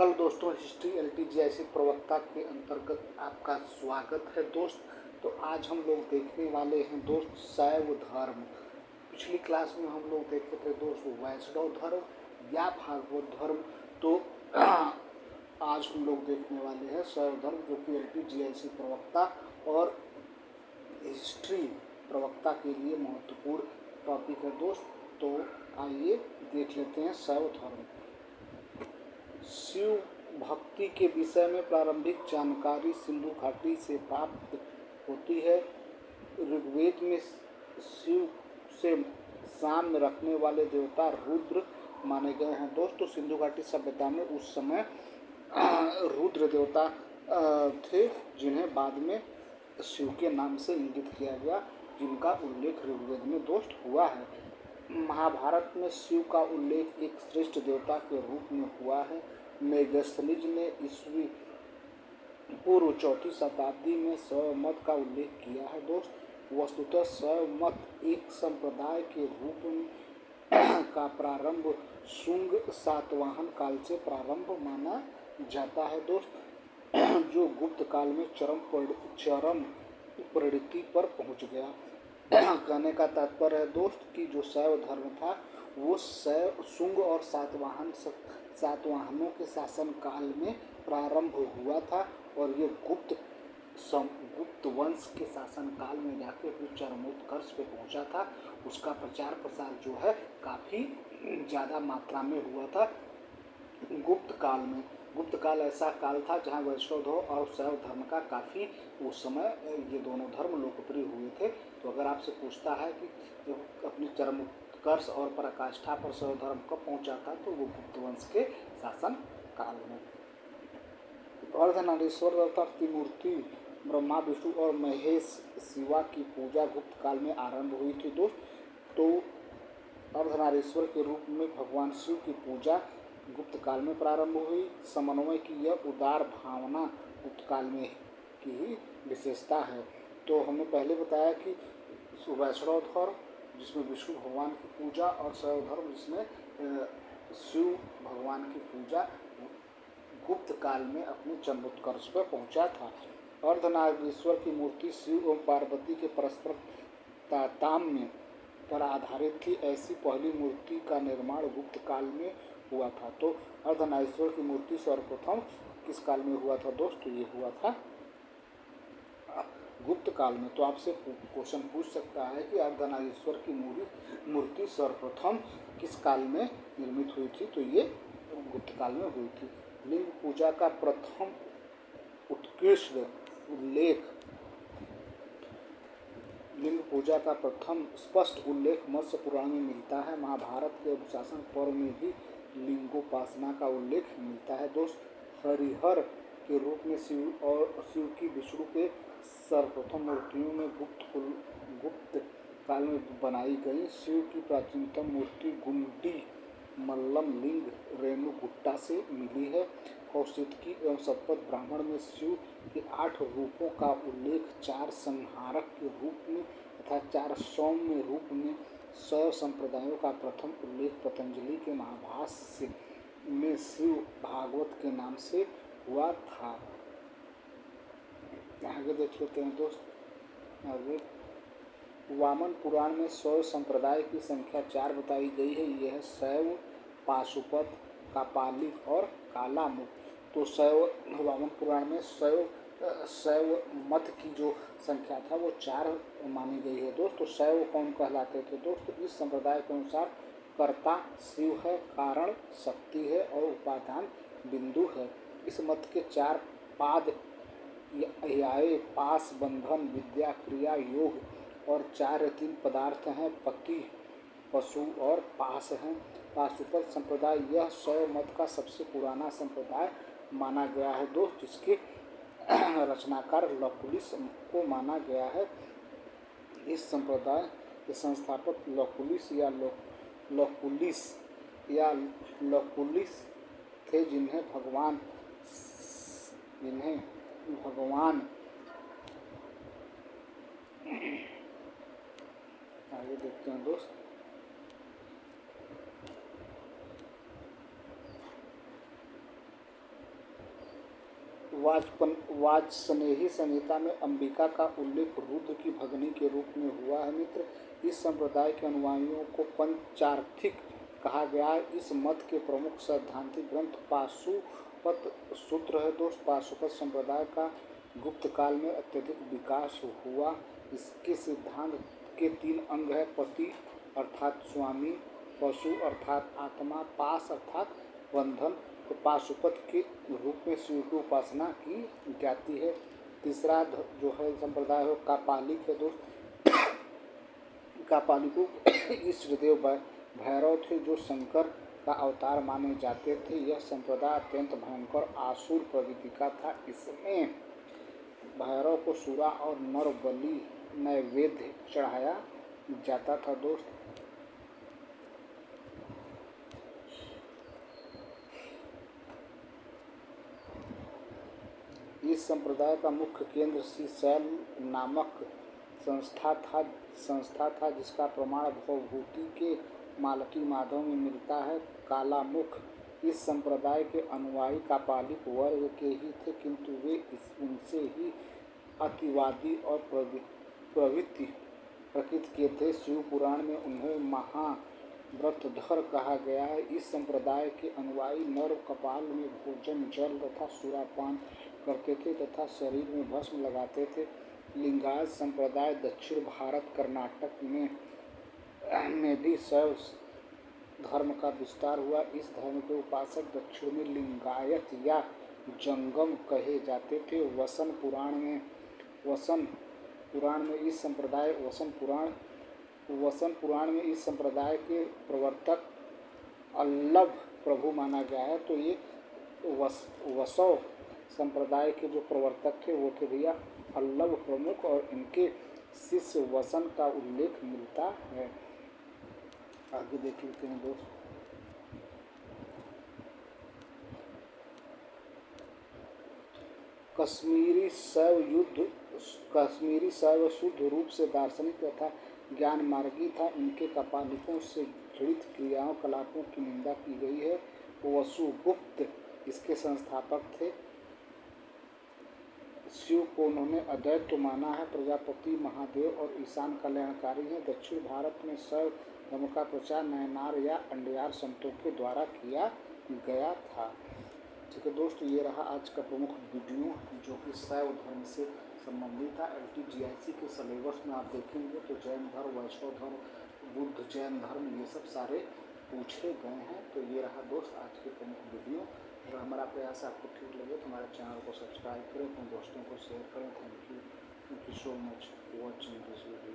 Hello दोस्तों, history एलटीजीआईसी प्रवक्ता के अंतर्गत आपका स्वागत है दोस्त। तो आज हम लोग देखने वाले हैं दोस्त शैव धर्म। पिछली क्लास में हम लोग देखे थे दोस्त वैष्णव धर्म या भागवत धर्म। तो आज हम लोग देखने वाले हैं शैव धर्म, जो कि एलटीजीआईसी प्रवक्ता और हिस्ट्री प्रवक्ता के लिए महत्वपूर्ण टॉपिक है दोस्त। तो आइए देख लेते हैं शैव धर्म। शिव भक्ति के विषय में प्रारंभिक जानकारी सिंधु घाटी से प्राप्त होती है। ऋग्वेद में शिव से साम्य रखने वाले देवता रुद्र माने गए हैं दोस्तों। सिंधु घाटी सभ्यता में उस समय रुद्र देवता थे, जिन्हें बाद में शिव के नाम से इंगित किया गया, जिनका उल्लेख ऋग्वेद में दोस्त हुआ है। महाभारत में शिव का उल्लेख एक श्रेष्ठ देवता के रूप में हुआ है। मेगस्थनीज ने ईस्वी पूर्व 4वीं शताब्दी में शैव मत का उल्लेख किया है दोस्त। वस्तुतः शैव मत एक संप्रदाय के रूप में का प्रारंभ शुंग सातवाहन काल से प्रारंभ माना जाता है दोस्त, जो गुप्त काल में चरम परिणति पर पहुंच गया। कहने का तात्पर्य है दोस्त कि जो शैव धर्म था वो शुंग और सातवाहनों के शासन काल में प्रारंभ हुआ था, और ये गुप्त वंश के शासन काल में जाके फिर चरमोत्कर्ष पे पहुंचा था। उसका प्रचार प्रसार जो है काफ़ी ज़्यादा मात्रा में हुआ था गुप्त काल में। गुप्त काल ऐसा काल था जहाँ वैष्णव धर्म और शैव धर्म का काफ़ी उस समय ये दोनों धर्म लोकप्रिय हुए थे। तो अगर आपसे पूछता है कि अपनी चरमोत्कर्ष और पराकाष्ठा पर शैव धर्म कब पहुँचा था, तो वो गुप्त वंश के शासन काल में। अर्धनारीश्वर अवतार त्रिमूर्ति ब्रह्मा विष्णु और महेश शिवा की पूजा गुप्त काल में आरंभ हुई थी दोस्त। तो अर्धनारीश्वर के रूप में भगवान शिव की पूजा गुप्त काल में प्रारंभ हुई। समन्वय की यह उदार भावना गुप्त काल में की ही विशेषता है। तो हमने पहले बताया कि वैष्णव धर्म जिसमें विष्णु भगवान की पूजा, और शैव धर्म जिसमें शिव भगवान की पूजा गुप्त काल में अपने चरमोत्कर्ष पर पहुंचा था। अर्धनारीश्वर की मूर्ति शिव और पार्वती के परस्पर तारतम्य पर आधारित थी। ऐसी पहली मूर्ति का निर्माण गुप्त काल में हुआ था। तो अर्धनारीश्वर की मूर्ति सर्वप्रथम किस काल में हुआ था दोस्त? ये हुआ था गुप्त काल में। तो आपसे क्वेश्चन पूछ सकता है कि अर्धनारीश्वर की मूर्ति सर्वप्रथम किस काल में निर्मित हुई थी? तो ये गुप्त काल में हुई थी। लिंग पूजा का प्रथम उत्कृष्ट उल्लेख लिंग पूजा का प्रथम स्पष्ट उल्लेख मत्स्य पुराण में मिलता है। महाभारत के अनुशासन पर्व में भी लिंगोपासना का उल्लेख मिलता है दोस्त। हरिहर के रूप में शिव की विष्णु के सर्वप्रथम मूर्तियों में गुप्त काल में बनाई गई। शिव की प्राचीनतम मूर्ति गुंडी मल्लम लिंग रेणुगुट्टा से मिली है। कौशिकी एवं शतपथ ब्राह्मण में शिव के 8 रूपों का उल्लेख 4 संहारक के रूप में तथा 4 सौम्य रूप में। शैव संप्रदायों का प्रथम उल्लेख पतंजलि के महाभाष्य में शिव भागवत के नाम से हुआ था। आगे देख लेते हैं दोस्त। आगे वामन पुराण में शैव संप्रदाय की संख्या 4 बताई गई है। यह शैव, पाशुपत, कापालिक और कालामुख। तो वामन पुराण में शैव मत की जो संख्या था वो 4 मानी गई है दोस्त। तो शैव कौन कहलाते थे दोस्त? इस संप्रदाय के अनुसार कर्ता शिव है, कारण शक्ति है और उपादान बिंदु है। इस मत के 4 पाद याय, पास, बंधन, विद्या, क्रिया, योग और 4 या 3 पदार्थ हैं। पति, पशु और पास हैं। पाशुपत संप्रदाय यह शैव मत का सबसे पुराना संप्रदाय माना गया है दोस्त, जिसके रचनाकार लकुलिस को माना गया है। इस संप्रदाय के संस्थापक लकुलिस थे, जिन्हें भगवान आगे देखते हैं दोस्त। वाजस्नेही संहिता में अंबिका का उल्लेख रुद्र की भगनी के रूप में हुआ है मित्र। इस संप्रदाय के अनुयायियों को पंचार्थिक कहा गया है। इस मत के प्रमुख सैद्धांतिक ग्रंथ पाशुपत सूत्र है दोस्त। पाशुपत संप्रदाय का गुप्त काल में अत्यधिक विकास हुआ। इसके सिद्धांत के 3 अंग है: पति अर्थात स्वामी, पशु अर्थात आत्मा, पाश अर्थात बंधन। तो पाशुपत के रूप में शिव की उपासना की जाती है। तीसरा जो है संप्रदाय हो कापालिक है दोस्त। कापालिकों ईष्टदेव भैरव थे जो शंकर का अवतार माने जाते थे। यह संप्रदाय अत्यंत भयंकर आसुर प्रवृत्ति का था। इसमें भैरव को सूरा और नर बलि नैवेद्य चढ़ाया जाता था दोस्त। इस संप्रदाय का मुख्य केंद्र श्रीशैल नामक संस्था था जिसका प्रमाण भवभूति के मालती माधव में मिलता है। कालामुख इस संप्रदाय के अनुयायी कापालिक वर्ग के ही थे, किंतु वे उनसे ही अतिवादी और प्रवृत्ति प्रकृति के थे। शिव पुराण में उन्हें महाव्रतधर कहा गया है। इस संप्रदाय के अनुयायी नर कपाल में भोजन, जल तथा सुरापान करते थे तथा शरीर में भस्म लगाते थे। लिंगायत संप्रदाय दक्षिण भारत कर्नाटक में भी शैव धर्म का विस्तार हुआ। इस धर्म के उपासक दक्षिण में लिंगायत या जंगम कहे जाते थे। वसन पुराण में इस संप्रदाय के प्रवर्तक अल्लभ प्रभु माना गया है। तो ये वसव संप्रदाय के जो प्रवर्तक थे वो थे भैया अल्लभ प्रमुख, और इनके शिष्य वसन का उल्लेख मिलता है। आगे देख लेते हैं दोस्त। कश्मीरी शैव शुद्ध रूप से दार्शनिक तथा ज्ञान मार्गी था। इनके कपालिकों से घृणित क्रियाओं कलापों की निंदा की गई है। वसुगुप्त इसके संस्थापक थे। शिव को उन्होंने अद्वैत माना है। प्रजापति महादेव और ईशान कल्याणकारी हैं। दक्षिण भारत में शैव धर्म का प्रचार नयनार या अंडयार संतों के द्वारा किया गया था। ठीक है दोस्तों, ये रहा आज का प्रमुख वीडियो जो कि शैव धर्म से संबंधित था। LTGIC के सिलेबस में आप देखेंगे तो जैन धर्म, वैष्णव धर्म, बुद्ध जैन धर्म ये सब सारे पूछे गए हैं। तो ये रहा दोस्त आज के प्रमुख वीडियो। अगर हमारा प्रयास आपको ठीक लगे तो हमारे चैनल को सब्सक्राइब करें, अपने दोस्तों को शेयर करें। Thank you so much for watching this video.